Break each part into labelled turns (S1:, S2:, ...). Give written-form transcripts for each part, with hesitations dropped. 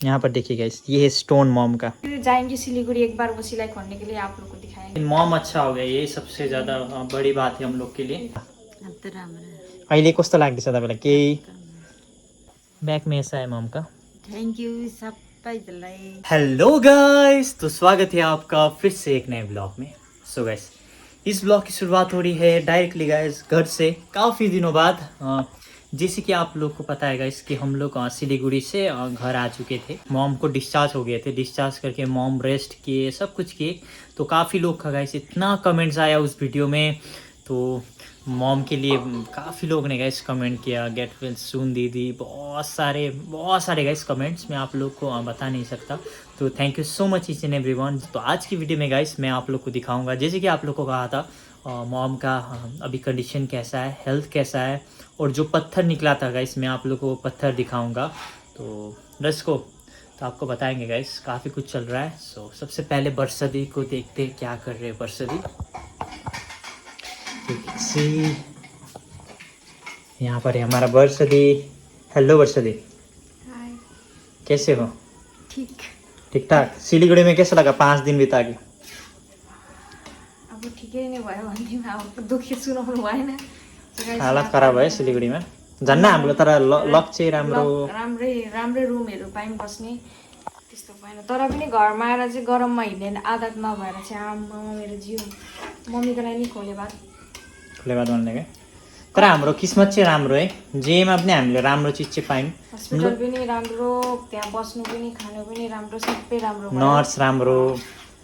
S1: यहाँ पर देखिए गाइस, ये है स्टोन मॉम का।
S2: जाएंगे सिलीगुड़ी एक बार वो सिलाई खोलने के लिए, आप लोग को दिखाएंगे।
S1: मॉम अच्छा हो गया, ये सबसे ज्यादा बड़ी बात है हम लोग के लिए।
S3: अब त राम्रो
S1: अहिले कस्तो लाग्दैछ तपाईँलाई? केही बैक में ऐसा है मॉम का।
S3: थ्याङ्क यू सबैजनालाई।
S1: हेलो गाइस, तो स्वागत है आपका फिर से एक नए ब्लॉग में। सो गाइस, इस ब्लॉग की शुरुआत हो रही है डायरेक्टली गाइस घर से, काफ़ी दिनों बाद। जैसे कि आप लोग को पता है गाइस कि हम लोग सिलीगुड़ी से घर आ चुके थे। मॉम को डिस्चार्ज हो गए थे, डिस्चार्ज करके मॉम रेस्ट किए, सब कुछ किए। तो काफ़ी लोग का गाइस इतना कमेंट्स आया उस वीडियो में, तो मॉम के लिए काफ़ी लोग ने गाइस कमेंट किया, गेट वेल सून दीदी, बहुत सारे गाइस कमेंट्स, मैं आप लोग को बता नहीं सकता। तो thank you so much each and everyone. तो आज की वीडियो में गाइस मैं आप लोग को दिखाऊंगा, जैसे कि आप लोग को कहा था मॉम का अभी कंडीशन कैसा है, हेल्थ कैसा है, और जो पत्थर निकला था गाइस मैं आप लोग को पत्थर दिखाऊंगा। तो लेट्स गो, तो आपको बताएंगे गाइस, काफ़ी कुछ चल रहा है। सो सबसे पहले बरसदी को देखते हैं क्या कर रहे हैं बरसदी। यहाँ पर है हमारा बरसदी। हेलो बरसदी,
S2: हाय।
S1: कैसे हो?
S2: ठीक।
S1: ठीक ठाक। सिलीगुड़ी में कैसा लगा 5 दिन बिता के?
S2: अब ठिकै नै भयो भन्दिनँ, अब दुःखी सुनाउनु भएन।
S1: हालत खराब भयो सिलीगुडीमा झन् हाम्रो, तर लक चाहिँ राम्रो।
S2: राम्रै रुमहरू पायौँ बस्ने, त्यस्तो भएन। तर पनि घरमा आएर चाहिँ गरममा हिँड्ने आदत नभएर चाहिँ आमा मेरो जिउ, मम्मीको लागि नि खोले भात
S1: भन्ने क्या। तर हाम्रो किस्मत चाहिँ राम्रो है, जेमा पनि हामीले राम्रो चिज चाहिँ पायौँ।
S2: हस्पिटल पनि राम्रो, त्यहाँ बस्नु पनि खानु पनि राम्रो, सबै राम्रो,
S1: नर्स राम्रो,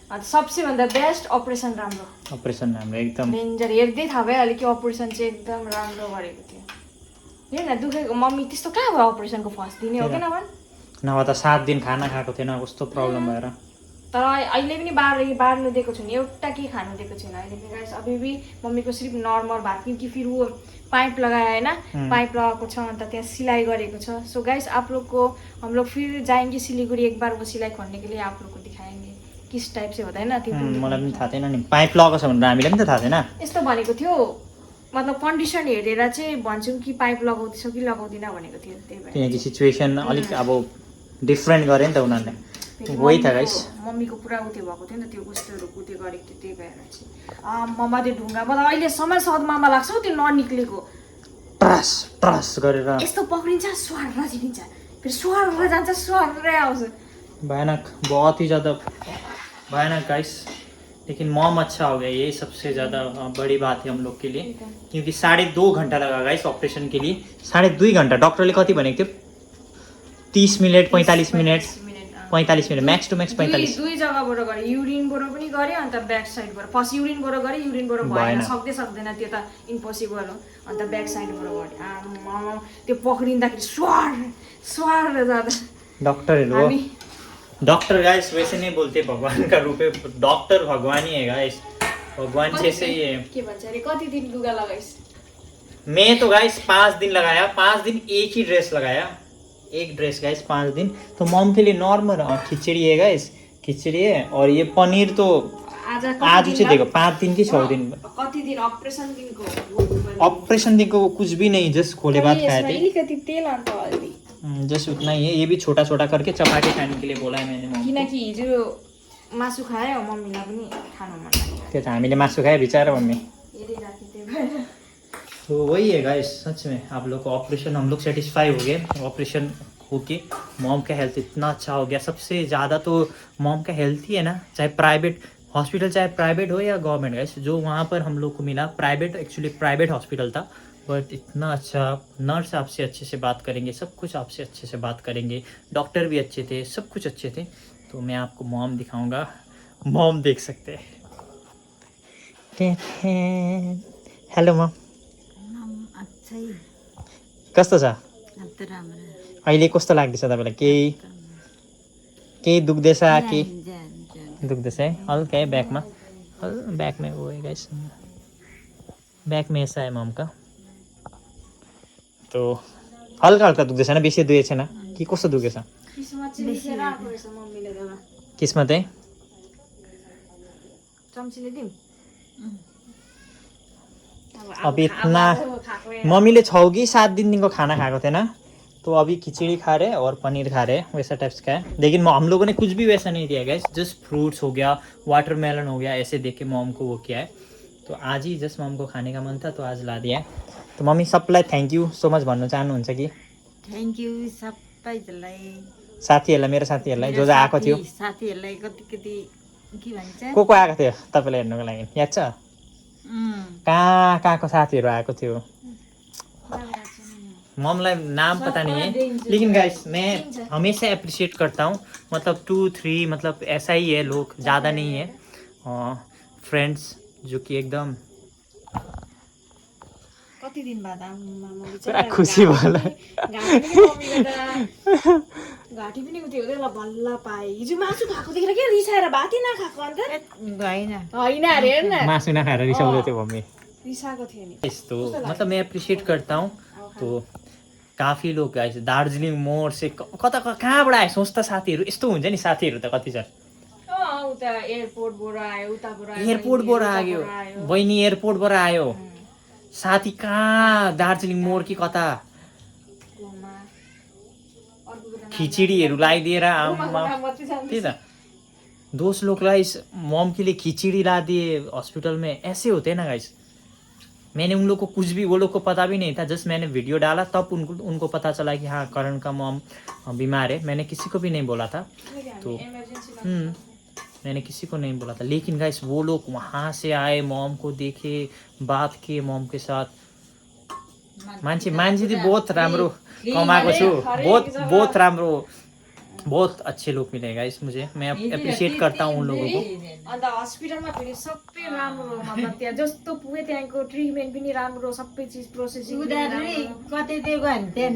S2: सबसे भन्दा बेस्ट अपरेसन राम्रो।
S1: अपरेसन राम्रो एकदम
S2: डेन्जर। हेर्दै थाहा भयो अलिक अपरेसन चाहिँ एकदम राम्रो गरेको थियो। हेर न दुखेको मम्मी त्यस्तो कहाँ भयो अपरेसनको फर्स्ट दिनै हो कि
S1: नभए त 7 दिन खाना खाएको थिएन, कस्तो प्रब्लम भएर।
S2: तर अहिले पनि बार्नु दिएको छुइनँ, एउटा के खानु दिएको छैन अहिले पनि गाइस। अभी भी मम्मीको सिर्फ नर्मल भात, क्योंकि फिर वो पाइप लगाया है ना, पाइप लगाएको छ, अन्त त्यहाँ सिलाई गरेको छ। सो गाइस आप लोग को हम लोग फिर जाएंगे सिलीगुड़ी एक बार वो सिलाई खोलने के लिए, आप लोग को दिखाएंगे किस टाइप से होता है ना। त्यो
S1: मलाई पनि थाहा थिएन नि, पाइप लगाएको छ भनेर हामीले पनि त थाहा थिएन।
S2: यस्तो भनेको थियो, मतलब कन्डिसन हेरेर चाहिँ भन्छौँ कि पाइप लगाउँदैछौ कि लगाउँदिन भनेको थियो। त्यही भएर
S1: किनकि सिचुएसन अलिक अब डिफ्रेन्ट गरे नि त उनीहरूले, वही था गाइस।
S2: मम्मीको पुरा उते भएको थियो नि त, त्यो कस्तोहरू कुते गरेको थियो, त्यही भएर चाहिँ मम्मा त्यो ढुङ्गा मलाई अहिलेसम्म सदमामा लाग्छ त्यो ननिक्लेको।
S1: ट्रस ट्रस गरेर
S2: यस्तो पक्रिन्छ, स्वार झिकिन्छ, फेरि स्वार जान्छ, स्वारै आउँछ।
S1: भयानक, बहुत ही ज़्यादा भयानक गाइस। लेकिन मॉम अच्छा हो गया, ये सबसे ज़्यादा बड़ी बात है हम लोग के लिए, क्योंकि 2.5 घंटा लगा गाइस ऑपरेशन के लिए। 2.5 घंटा डॉक्टरले कति भनेको थियो? 30 minute 45 minute 45 minute, max to max 45।
S2: दुई जग्गाबाट गरे, युरिनबाट पनि गरे, अन्त ब्याक साइडबाट। फर्स्ट युरिनबाट गरे, युरिनबाट भएन, सक्दैन त्यो त इम्पोसिबल हो। अन्त ब्याक साइडबाट गरे, त्यो पक्रिँदाखेरि स्वार जाँदा।
S1: डॉक्टर गाइस वैसे नहीं बोलते भगवान का रूप है, डॉक्टर भगवान ही है गाइस, भगवान जैसे ही है।
S2: के भन्छ अरे कति दिन लुगा लगाइस?
S1: मैं तो गाइस 5 दिन लगाया, 5 दिन एक ही ड्रेस लगाया, एक ड्रेस गाइस 5 दिन। तो मॉम के लिए नॉर्मल खिचड़ी है गाइस, खिचड़ी है, और ये पनीर तो आज से देखो 5 दिन की 6 दिन
S2: कति दिन ऑपरेशन दिनको?
S1: ऑपरेशन दिनको कुछ भी नहीं, जस्ट खोले भात खाए थे,
S2: अलिकति तेल अन्त हल्दी,
S1: जस्ट उतना ही है। ये भी छोटा छोटा करके चपाती खाने के लिए बोला है मैंने मम्मी को।
S2: किनकि हिजो मासु खायो, मम्मीलाई पनि खानु मन लाग्यो।
S1: त्यो त हामीले मासु खाए बिचारा मम्मी।
S2: हेरिराखेँ त्यही भएर।
S1: तो वही है गाइस, सच में आप लोग को ऑपरेशन, हम लोग सेटिस्फाई हो गए ऑपरेशन होके। मॉम का हेल्थ इतना अच्छा हो गया, सबसे ज़्यादा तो मॉम का हेल्थ ही है ना, चाहे प्राइवेट हॉस्पिटल, चाहे प्राइवेट हो या गवर्नमेंट गाइस। जो वहाँ पर हम लोग को मिला प्राइवेट, एक्चुअली प्राइवेट हॉस्पिटल था, बट इतना अच्छा नर्स आपसे अच्छे से बात करेंगे, सब कुछ आपसे अच्छे से बात करेंगे, डॉक्टर भी अच्छे थे, सब कुछ अच्छे थे। तो मैं आपको मॉम दिखाऊंगा, मॉम देख सकते हैं। हेलो मॉम, कस्तो छ?
S3: अब त राम्रो।
S1: अहिले कस्तो लाग्दैछ तपाईँलाई? केही दुख्दैछ? के दुख्दैछ है? हल्का है बैक में, बैक में वो है गाइस, बैक में ऐसा है मॉम का। तो हल्का हल्का दुख्दैछ न, बेसी दुखेको छैन कि कस्तो दुखेछ? किस्मत है।
S2: चम्चीले दिउँ?
S1: अब इतना मम्मीले 6 कि 7 दिनदेखिको खाना खाएको थिएन, तो अभी खिचड़ी खा रहे हैं और पनीर खा रहे हैं, वैसा टाइप्स का है। लेकिन हम लोगों ने कुछ भी वैसा नहीं दिया गैस, जस्ट फ्रूट्स हो गया, वाटरमेलन हो गया, ऐसे देख के मॉम को वो किया है। तो आज ही जस्ट मॉम को खाने का मन था तो आज ला दिया है। तो मम्मी सबलाई थ्याङ्क यू सो मच भन्न चाहनुहुन्छ कि?
S3: थ्याङ्क यू सबैजनालाई,
S1: साथीहरूलाई, मेरो साथीहरूलाई जो आएको थियो,
S3: साथीहरूलाई कति कति के भन्छ
S1: को आएको थियो तपाईँलाई हेर्नुको लागि याद छ? कहाँ कहाँको साथीहरू आएको थियो? मॉमलाई नाम पता नहीं है, लेकिन गाइस मैं हमेशा अप्रिशिएट करता हूँ। मतलब 2-3 मतलब ऐसा ही है, लोग ज़्यादा नहीं है फ्रेंड्स जो कि एकदम
S2: कति दिन बाद आउनुमा
S1: पुरा खुसी भयो।
S2: घाँटी पनि उठ्यो ल बल्ल पाएँ। हिजो मासु खाएको देखेर के रिसाएर भातै नखाएको अन्त
S3: होइन
S2: होइन अरे हेर न,
S1: मासु नखाएर रिसाउँदै थियो मम्मी।
S2: रिसाएको थियो नि।
S1: यस्तो मतलब मैं अप्रिशिएट करता हूँ। तो काफ़ी लोग गाइस दार्जिलिङ मोड से कता कहाँबाट आयो सोच्दा साथीहरू यस्तो हुन्छ नि, साथीहरू त कति छन्।
S2: उता एयरपोर्टबाट आयो, उताबाट आयो,
S1: एयरपोर्टबाट आयो, बहिनी एयरपोर्टबाट आयो, साथी कहाँ दार्जिलिङ मोड कि कता खिचडीहरू लगाइदिएर आमा त्यही त। दोस्त लोग गाइस मॉम के लिए खिचड़ी ला दिए हॉस्पिटल में, ऐसे होते हैं ना गाइस। मैंने उन लोग को कुछ भी, वो लोग को पता भी नहीं था, जस्ट मैंने वीडियो डाला तब उनको पता चला कि हाँ करण का मॉम बीमार है। मैंने किसी को भी नहीं बोला था, तो मैंने किसी को नहीं बोला था। लेकिन गाइस वो लोग वहाँ से आए, मॉम को देखे, बात किए मॉम के साथ। मान्छे चाहिँ बहुत राम्रो कमाएको छु, बहुत राम्रो, बहुत अच्छे लोग मिले गाइस मुझे। मैं अप्रिशिएट करता हूँ उन लोगों को।
S2: अन्त हस्पिटलमा फेरि सबै राम्रो, मतलब त्यहाँ जस्तो पुगे त्यहाँको ट्रिटमेन्ट पनि राम्रो, सबै चिज प्रोसेसिङ
S3: कतै त्यो गयो भने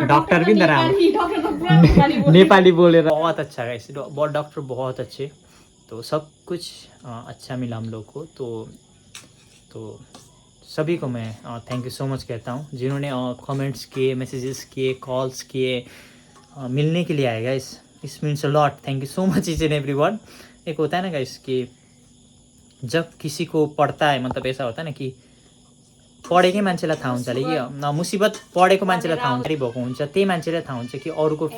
S1: डॉक्टर भी राम्रो, नेपाली बोलेर बहुत अच्छा गाइस, डॉक्टर बहुत अच्छे। तो सब कुछ अच्छा मिला हम लोग को। तो सभी को मैं थैंक यू सो मच कहता हूँ जिन्होंने कमेंट्स किए, मैसेजेस किए, कॉल्स किए, मिलने के लिए आए गाइस। इस means a lot, thank you so much each and everyone. एक होता है ना गाइस कि जब किसी को पढ़ता है, मतलब ऐसा होता है ना कि पढेकै मान्छेलाई थाहा हुन्छ कि मुसिबत पढेको मान्छेलाई थाहा हुन्छ भएको हुन्छ, त्यही मान्छेलाई थाहा हुन्छ कि अरूको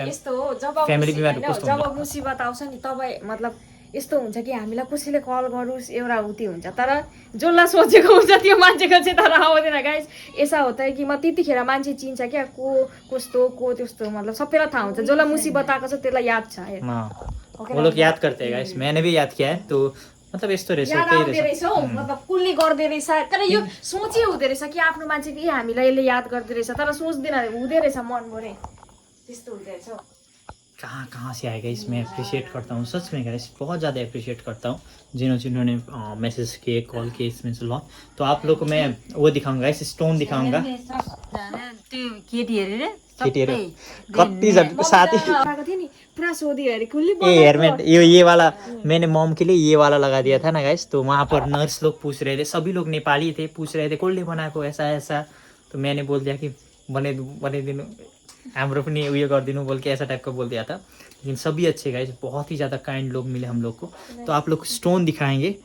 S2: यस्तो हो।
S1: फ्यामिली बिमार कस्तो हुन्छ।
S2: जब मुसिबत आउँछ नि तब मतलब यस्तो हुन्छ कि हामीलाई कसैले कल गरोस् एउटा उति हुन्छ, तर जसलाई सोचेको हुन्छ त्यो मान्छेको चाहिँ तर आउँदैन गाइस। ऐसा होता है कि म त्यतिखेर मान्छे चिन्छ क्या, को कस्तो को त्यस्तो, मतलब सबैलाई थाहा हुन्छ। जसलाई मुसिबत आएको छ त्यसलाई याद छ।
S1: वो लोग याद करते हैं गाइस, मैंने भी याद किया है। तो मतलब यस्तो रहेछ, त्यही रहेछ,
S2: मतलब कुलले गर्दै रहेछ। तर यो सोचे हुँदै रहेछ कि आफ्नो मान्छे कि हामीलाई यसले याद गर्दै रहेछ, तर सोच्दैन हुँदै रहेछ मनभरि, त्यस्तो हुँदै रहेछ।
S1: कहाँ से आएगा इस, मैं अप्रिशिएट करता हूँ सच में गाइस, बहुत ज़्यादा अप्रिशिएट करता हूँ जिन्होंने मैसेज किए, कॉल किए, इसमें से लॉ। तो आप लोग को मैं वो दिखाऊंगा गाइस, स्टोन दिखाऊंगा। केटीहरू कति साथी
S2: पूरा सोधी अरे कुल्ली
S1: हेयरमेट ये वाला मैंने मॉम के लिए ये वाला लगा दिया था ना गाइस। तो वहाँ पर नर्स लोग पूछ रहे थे, सभी लोग नेपाली थे, पूछ रहे थे कसले बनाएको ऐसा ऐसा। तो मैंने बोल दिया कि बनाइदिनु, हाम्रो पनि उयो गरिदिनु बोल के ऐसा टाइप का बोल दिया था। लेकिन सभी अच्छे गाइस, बहुत ही ज़्यादा काइंड लोग मिले हम लोग को। तो आप लोग स्टोन दिखाएंगे,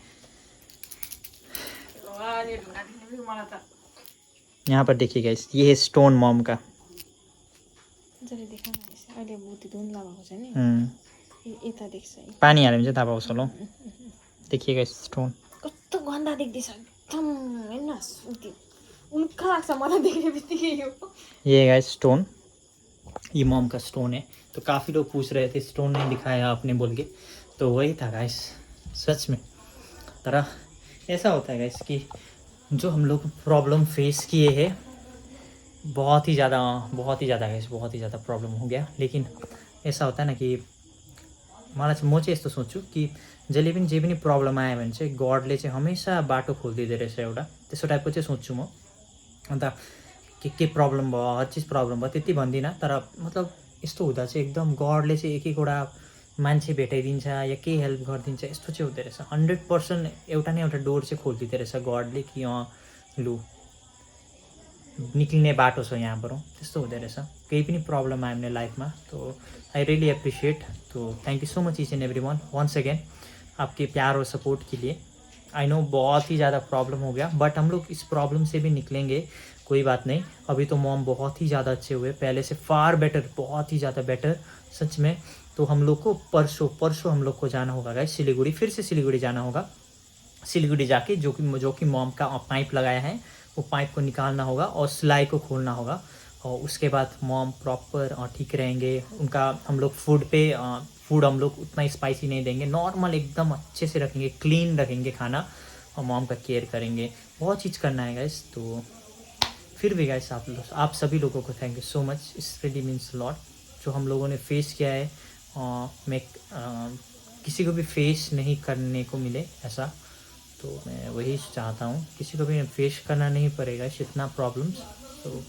S1: यहाँ पर देखिए गाइस, ये है स्टोन मॉम का। पानी हाल्यो भने चाहिँ थाहा पाउँछ ल। देखिए गाइस स्टोन
S2: कस्तो गन्दा देख्दैछ एकदम, हैन उल्का लाग्छ मलाई देख्ने बित्तिकै यो।
S1: ये गाइस स्टोन, ये मॉम का स्टोन है। तो काफ़ी लोग पूछ रहे थे स्टोन नहीं दिखाया आपने बोल के, तो वही था गाइस सच में। तरह ऐसा होता है गाइस कि जो हम लोग प्रॉब्लम फेस किए हैं, बहुत ही ज़्यादा गाइस, बहुत ही ज़्यादा प्रॉब्लम हो गया। लेकिन ऐसा होता है ना कि मलाई चाहिँ, म चाहिँ यस्तो सोच्छु कि जहिले पनि जे पनि प्रब्लम आयो भने चाहिँ गडले चाहिँ हमेसा बाटो खोलिदिँदो रहेछ एउटा, त्यस्तो टाइपको चाहिँ सोच्छु म। अन्त के प्रब्लम भयो, हर चिज प्रब्लम भयो त्यति भन्दिनँ, तर मतलब यस्तो हुँदा चाहिँ एकदम गडले चाहिँ एक एकवटा मान्छे भेटाइदिन्छ या केही हेल्प गरिदिन्छ, यस्तो चाहिँ हुँदो रहेछ। 100% एउटा न एउटा डोर चाहिँ खोलिदिँदो रहेछ गडले कि लु निक्लिने बाटो छ यहाँबाट, त्यस्तो हुँदो रहेछ। केही पनि प्रब्लम आयो भने लाइफमा, तो आई रियली अप्रिशिएट। तो thank you so much each and everyone once again आपके प्यार और सपोर्ट के लिए। आई नो बहुत ही ज़्यादा प्रॉब्लम हो गया, बट हम लोग इस प्रॉब्लम से भी निकलेंगे। कोई बात नहीं, अभी तो मॉम बहुत ही ज़्यादा अच्छे हुए, पहले से फार बेटर, बहुत ही ज़्यादा बेटर सच में। तो हम लोग को परसों हम लोग को जाना होगा गाइस सिलीगुड़ी, फिर से सिलीगुड़ी जाना होगा। सिलीगुड़ी जाके जो कि मॉम का पाइप लगाया है वो पाइप को निकालना होगा और सिलाई को खोलना होगा, और उसके बाद मॉम प्रॉपर ठीक रहेंगे। उनका हम लोग फूड हम लोग उतना स्पाइसी नहीं देंगे, नॉर्मल एकदम अच्छे से रखेंगे, क्लीन रखेंगे खाना, और मॉम का केयर करेंगे। बहुत चीज़ करना है गाइस। तो फिर भी गाइस आप सभी लोगों को थैंक यू सो मच, इस रियली मीन्स लॉट। जो हम लोगों ने फेस किया है मैं किसी को भी फेस नहीं करने को मिले ऐसा, तो मैं वही चाहता हूँ, किसी को भी फेस करना नहीं पड़ेगा इतना प्रॉब्लम्स। तो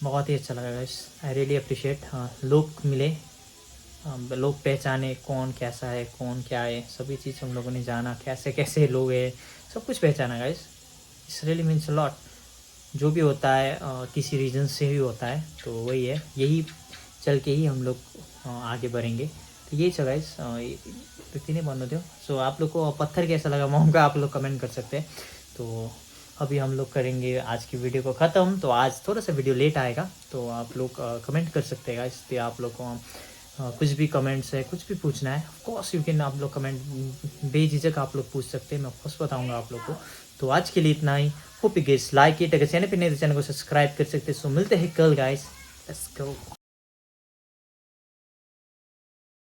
S1: बहुत ही अच्छा लगा गाइस, आई रियली अप्रिशिएट। लोग मिले, लोग पहचाने कौन कैसा है, कौन क्या है, सभी चीज़ हम लोगों ने जाना, कैसे कैसे लोग हैं, सब कुछ पहचाना guys. It's really means lot. जो भी होता है किसी रीज़न से ही होता है, तो वही है, यही चल के ही हम लोग आगे बढ़ेंगे। तो यही छ गाइस, त्यति नै भन्नु थियो। सो आप लोग को पत्थर कैसा लगा मॉम का, आप लोग कमेंट कर सकते हैं। तो अभी हम लोग करेंगे आज की वीडियो को ख़त्म। तो आज थोड़ा सा वीडियो लेट आएगा, तो आप लोग कमेंट कर सकते हैं गाइस। तो आप लोग को कुछ भी कमेंट्स है, कुछ भी पूछना है, ऑफ कोर्स यू कैन, आप लोग कमेंट बेझिझक आप लोग पूछ सकते हैं, मैं ऑफ कोर्स बताऊंगा आप लोग को। तो आज के लिए इतना ही। Hope you guys like it, अगर चैनल पे नहीं तो चैनल को सब्सक्राइब कर सकते हैं। सो मिलते हैं कल गाइस, लेट्स गो।